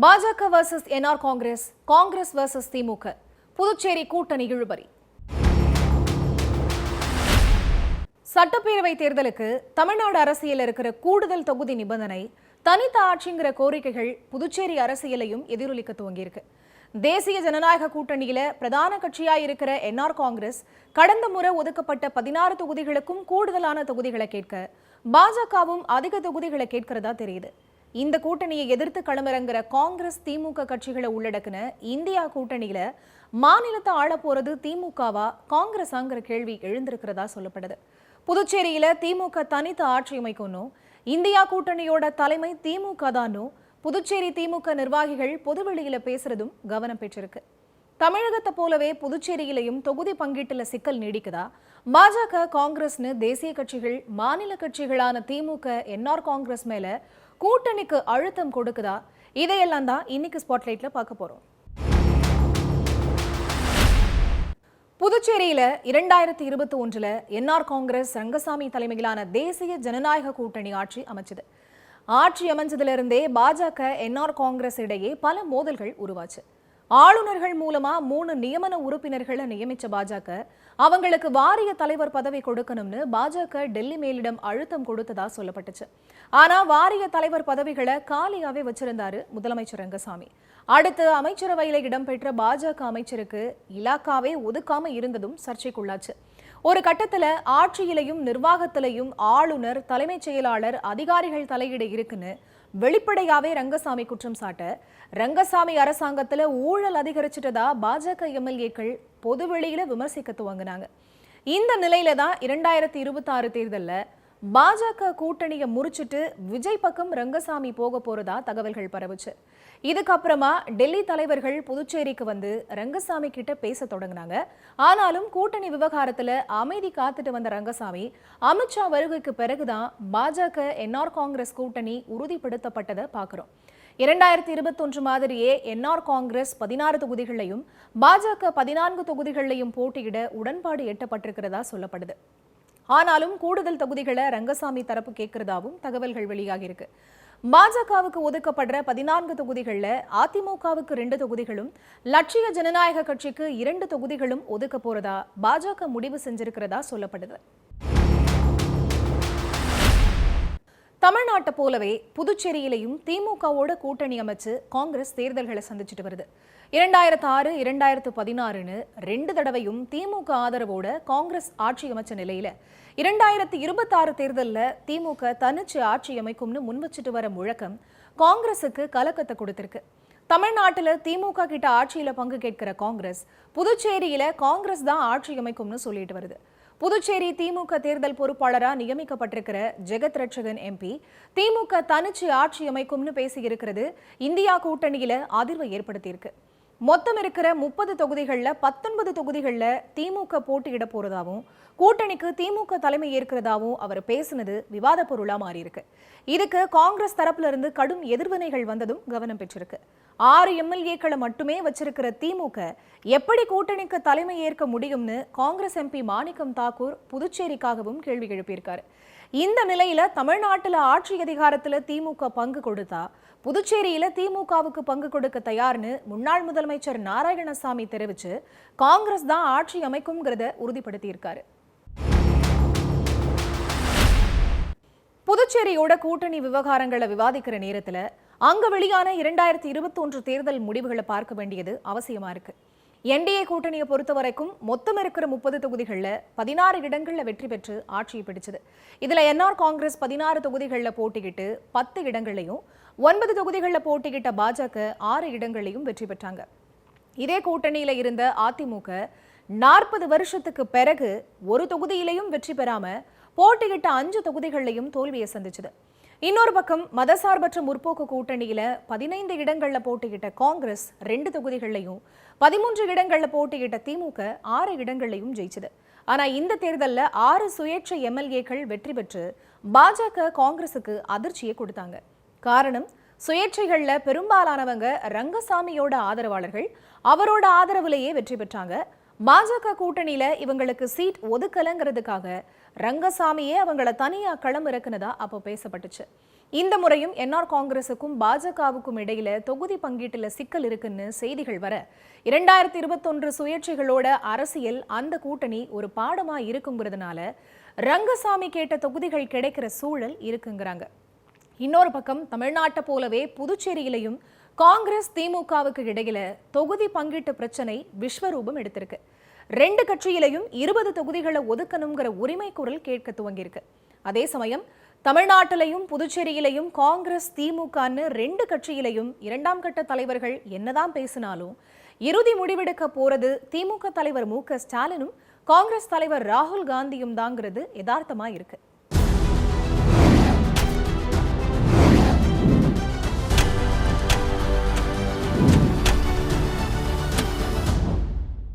பாஜக versus NR Congress, Congress versus திமுக, புதுச்சேரி கூட்டணி இழுபறி. சட்டப்பேரவை தேர்தலுக்கு தமிழ்நாடு அரசியல் இருக்கிற கூடுதல் தொகுதி நிபந்தனை, தனித்த ஆட்சிங்கிற கோரிக்கைகள் புதுச்சேரி அரசியலையும் எதிரொலிக்க துவங்கியிருக்கு. தேசிய ஜனநாயக கூட்டணியில பிரதான கட்சியாய் இருக்கிற என்ஆர் காங்கிரஸ் கடந்த முறை ஒதுக்கப்பட்ட 16 தொகுதிகளுக்கும் கூடுதலான தொகுதிகளை கேட்க பாஜகவும் அதிக தொகுதிகளை கேட்கிறதா தெரியுது. இந்த கூட்டணியை எதிர்த்து களமிறங்குற காங்கிரஸ் திமுக கட்சிகளை உள்ளடக்கின இந்தியா கூட்டணியில மாநிலத்தை ஆள போறது திமுகவா காங்கிரஸாங்கிற கேள்வி எழுந்திருக்கிறதா சொல்லப்படுது. புதுச்சேரியில திமுக தனித்த ஆட்சி அமைக்கணும், இந்தியா கூட்டணியோட தலைமை திமுக தானோ புதுச்சேரி திமுக நிர்வாகிகள் பொதுவெளியில பேசுறதும் கவனம் பெற்றிருக்கு. தமிழகத்தை போலவே புதுச்சேரியிலையும் தொகுதி பங்கீட்டுல சிக்கல் நீடிக்குதா? பாஜக காங்கிரஸ்னு தேசிய கட்சிகள் மாநில கட்சிகளான திமுக என்ஆர் காங்கிரஸ் மேல கூட்டணிக்கு அழுத்தம் கொடுக்குதா? இதையெல்லாம் தான் இன்னைக்கு ஸ்பாட்லைட்ல பார்க்க போறோம். புதுச்சேரியில 2021 என்ஆர் காங்கிரஸ் ரங்கசாமி தலைமையிலான தேசிய ஜனநாயக கூட்டணி ஆட்சி அமைச்சது. ஆட்சி அமைஞ்சதுல இருந்தே பாஜக என்ஆர் காங்கிரஸ் இடையே பல மோதல்கள் உருவாச்சு. ஆளுநர்கள் மூலமா 3 நியமன உறுப்பினர்களை நியமிச்ச பாஜக அவங்களுக்கு வாரிய தலைவர் பதவி கொடுக்கணும்னு பாஜக டெல்லி மேலிடம் அழுத்தம் கொடுத்ததா சொல்லப்பட்டுச்சு. ஆனா வாரிய தலைவர் பதவிகளை காலியாவே வச்சிருந்தாரு முதலமைச்சர் ரங்கசாமி. அடுத்து அமைச்சரவையில இடம்பெற்ற பாஜக அமைச்சருக்கு இலாக்காவே ஒதுக்காம இருந்ததும் சர்ச்சைக்குள்ளாச்சு. ஒரு கட்டத்துல ஆட்சியிலையும் நிர்வாகத்திலையும் ஆளுநர், தலைமைச் செயலாளர், அதிகாரிகள் தலையீடு இருக்குன்னு வெளிப்படையாவே ரங்கசாமி குற்றம் சாட்ட, ரங்கசாமி அரசாங்கத்துல ஊழல் அதிகரிச்சிட்டதா பாஜக எம்எல்ஏக்கள் பொதுவெளியில விமர்சிக்க துவங்கினாங்க. இந்த நிலையில தான் 2026 தேர்தல்ல பாஜக கூட்டணியை முறிச்சிட்டு விஜய் பக்கம் ரங்கசாமி போக போறதா தகவல்கள் பரவுச்சு. இதுக்கப்புறமா டெல்லி தலைவர்கள் புதுச்சேரிக்கு வந்து ரங்கசாமி கிட்ட பேச தொடங்கினாங்க. ஆனாலும் கூட்டணி விவகாரத்துல அமைதி காத்துட்டு வந்த ரங்கசாமி அமித்ஷா வருகைக்கு பிறகுதான் பாஜக என்ஆர் காங்கிரஸ் கூட்டணி உறுதிப்படுத்தப்பட்டதை பார்க்கிறோம். 2021 மாதிரியே என்ஆர் காங்கிரஸ் 16 தொகுதிகளையும் பாஜக 14 தொகுதிகளையும் போட்டியிட உடன்பாடு எட்டப்பட்டிருக்கிறதா சொல்லப்படுது. ஆனாலும் கூடுதல் தொகுதிகளை ரங்கசாமி தரப்பு கேட்கிறதாவும் தகவல்கள் வெளியாகியிருக்கு. பாஜகவுக்கு ஒதுக்கப்படுற 14 தொகுதிகள்ல அதிமுகவுக்கு 2 தொகுதிகளும், லட்சிய ஜனநாயக கட்சிக்கு 2 தொகுதிகளும் ஒதுக்க போறதா பாஜக முடிவு செஞ்சிருக்கிறதா சொல்லப்படுது. தமிழ்நாட்டை போலவே புதுச்சேரியிலையும் திமுகவோட கூட்டணி அமைச்சு காங்கிரஸ் தேர்தல்களை சந்திச்சுட்டு வருது. 2006, 2016ன்னு 2 தடவையும் திமுக ஆதரவோட காங்கிரஸ் ஆட்சி அமைச்ச நிலையில 2026 தேர்தலில் திமுக தனிச்சு ஆட்சி அமைக்கும்னு முன்வச்சிட்டு வர முழக்கம் காங்கிரஸுக்கு கலக்கத்தை கொடுத்திருக்கு. தமிழ்நாட்டில் திமுக கிட்ட ஆட்சியில பங்கு கேட்கிற காங்கிரஸ் புதுச்சேரியில காங்கிரஸ் தான் ஆட்சி அமைக்கும்னு சொல்லிட்டு வருது. புதுச்சேரி திமுக தேர்தல் பொறுப்பாளரா நியமிக்கப்பட்டிருக்கிற ஜெகத் ரட்சகன் எம்பி திமுக தனிச்சு ஆட்சி அமைக்கும்னு பேசியிருக்கிறது இந்தியா கூட்டணியில அதிர்வை ஏற்படுத்தியிருக்கு. மொத்தம் இருக்கிற 30 தொகுதிகளில் 19 தொகுதிகளில் திமுக போட்டியிட போறதாவும், கூட்டணிக்கு திமுக தலைமை ஏற்கிறதாவும் அவர் பேசினது விவாத பொருளா மாறி இருக்கு. இதுக்கு காங்கிரஸ் தரப்புல இருந்து கடும் எதிர்வினைகள் வந்ததும் கவனம் பெற்றிருக்கு. 6 எம்எல்ஏக்களை மட்டுமே வச்சிருக்கிற திமுக எப்படி கூட்டணிக்கு தலைமை ஏற்க முடியும்னு காங்கிரஸ் எம்பி மாணிக்கம் தாக்கூர் புதுச்சேரிக்காகவும் கேள்வி எழுப்பியிருக்காரு. இந்த நிலையில தமிழ்நாட்டில் ஆட்சி அதிகாரத்துல திமுக பங்கு கொடுத்தா புதுச்சேரியில திமுகவுக்கு பங்கு கொடுக்க தயார்னு முன்னாள் முதலமைச்சர் நாராயணசாமி தெரிவிச்சு காங்கிரஸ் தான் ஆட்சி அமைக்கும்ங்கிறத உறுதிப்படுத்தியிருக்காரு. புதுச்சேரியோட கூட்டணி விவகாரங்களை விவாதிக்கிற நேரத்துல அங்க வெளியான 2021 தேர்தல் முடிவுகளை பார்க்க வேண்டியது அவசியமா இருக்கு. என்டிஏ கூட்டணியை பொறுத்த வரைக்கும் மொத்தம் இருக்கிற 30 தொகுதிகளில் 16 இடங்கள்ல வெற்றி பெற்று ஆட்சியை பிடிச்சது. இதுல என்ஆர் காங்கிரஸ் 16 தொகுதிகளில் போட்டியிட்டு 10 இடங்களையும், 9 தொகுதிகளில் போட்டியிட்ட பாஜக 6 இடங்களையும் வெற்றி பெற்றாங்க. இதே கூட்டணியில இருந்த அதிமுக 40 வருஷத்துக்கு பிறகு ஒரு தொகுதியிலையும் வெற்றி பெறாம போட்டியிட்ட 5 தொகுதிகளையும் தோல்வியை சந்திச்சது. இன்னொரு பக்கம் மதசார்பற்ற முற்போக்கு கூட்டணியில 15 இடங்கள்ல போட்டியிட்ட காங்கிரஸ் 2 தொகுதிகளையும், 13 இடங்கள்ல போட்டியிட்ட திமுக 6 இடங்களையும் ஜெயிச்சது. ஆனா இந்த தேர்தல்ல 6 சுயேட்சை எம்எல்ஏக்கள் வெற்றி பெற்று பாஜக காங்கிரசுக்கு அதிர்ச்சியை கொடுத்தாங்க. காரணம், சுயேட்சைகள்ல பெரும்பாலானவங்க ரங்கசாமியோட ஆதரவாளர்கள், அவரோட ஆதரவுலேயே வெற்றி பெற்றாங்க. பாஜக கூட்டணியில இவங்களுக்கு சீட் ஒதுக்கலங்கிறதுக்காக ரங்கசாமியே அவங்கள தனியா களம் இறக்குனதா அப்போ பேசப்பட்டுச்சு. இந்த முறையும் என்ஆர் காங்கிரசுக்கும் பாஜகவுக்கும் இடையில தொகுதி பங்கீட்டுல சிக்கல் இருக்குன்னு செய்திகள் வர 2021 சுயேட்சைகளோட அரசியல் அந்த கூட்டணி ஒரு பாடமா இருக்குங்கிறதுனால ரங்கசாமி கேட்ட தொகுதிகள் கிடைக்கிற சூழல் இருக்குங்கிறாங்க. இன்னொரு பக்கம் தமிழ்நாட்டை போலவே புதுச்சேரியிலையும் காங்கிரஸ் திமுகவுக்கு இடையில தொகுதி பங்கீட்டு பிரச்சனை விஸ்வரூபம் எடுத்திருக்கு. 2 கட்சியிலையும் 20 தொகுதிகளை ஒதுக்கணுங்கிற உரிமை குரல் கேட்க துவங்கியிருக்கு. அதே சமயம் தமிழ்நாட்டிலையும் புதுச்சேரியிலையும் காங்கிரஸ் திமுகன்னு 2 கட்சியிலையும் 2ஆம் கட்ட தலைவர்கள் என்னதான் பேசினாலும் இறுதி முடிவெடுக்க போறது திமுக தலைவர் மு.க. ஸ்டாலினும் காங்கிரஸ் தலைவர் ராகுல் காந்தியும் தாங்கிறது யதார்த்தமா இருக்கு.